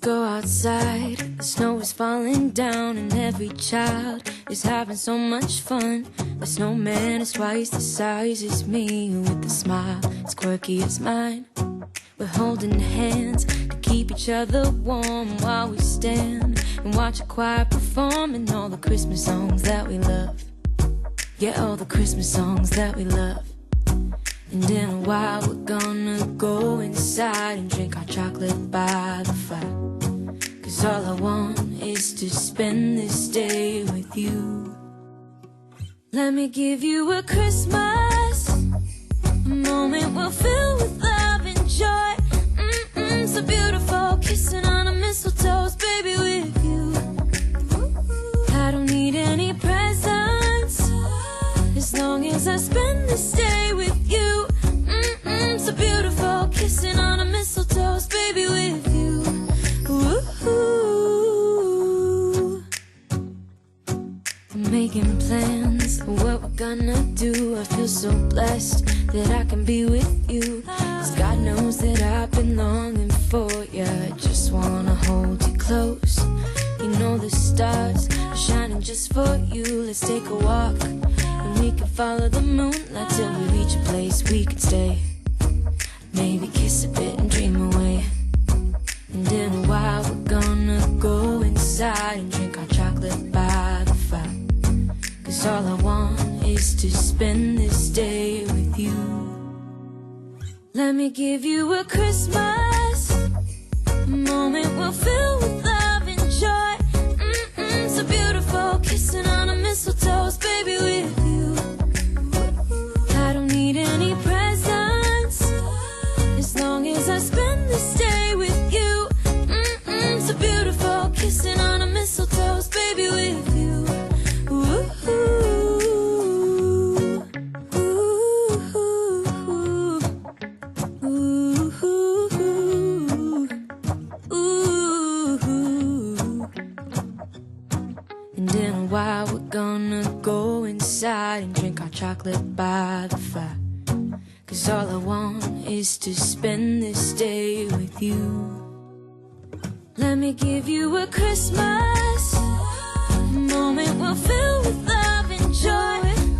go outside. The snow is falling down and every child is having so much fun. The snowman is twice the size as me, with a smile as quirky as mine. We're holding hands to keep each other warm while we stand and watch a choir performing all the Christmas songs that we love. Yeah, all the Christmas songs that we love. And in a while we're gonna go inside and drink our chocolate by the fire. 'Cause all I want is to spend this day with you. Let me give you a Christmas, a moment we'll fill with love and joy. So beautiful, kissing on a mistletoe, baby, with you. I don't need any presents, as long as I spend this day with you. So beautiful, kissing on a mistletoe, baby, with you. Ooh. I'm making plans of what we're gonna do. I feel so blessed that I can be with you. 'Cause God knows that I've been longing for you. I just wanna hold you close. You know the stars are shining just for you. Let's take a walk and we can follow the moonlight till we reach a place we can stay. Maybe kiss a bit and dream away. And in a while we're gonna go inside and drink our chocolate by the fire. 'Cause all I want is to spend this day with you. Let me give you a Christmas, a moment we'll fill with love and joy. So beautiful, kissing on a mistletoe, baby, with you. I don't need any presents, as long as I spend this day with you. So beautiful, kissing on a mistletoe, baby, with you. Ooh. While we're gonna go inside and drink our chocolate by the fire. 'Cause all I want is to spend this day with you. Let me give you a Christmas, a moment we'll fill with love and joy.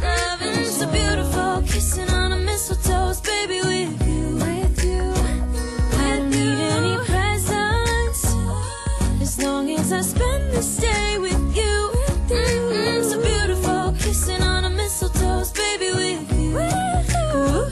Love and so beautiful, kissing on a mistletoe, baby, with you. I don't need any presents, as long as I spend this day with you. So beautiful, kissing on a mistletoe, baby, with you. Ooh.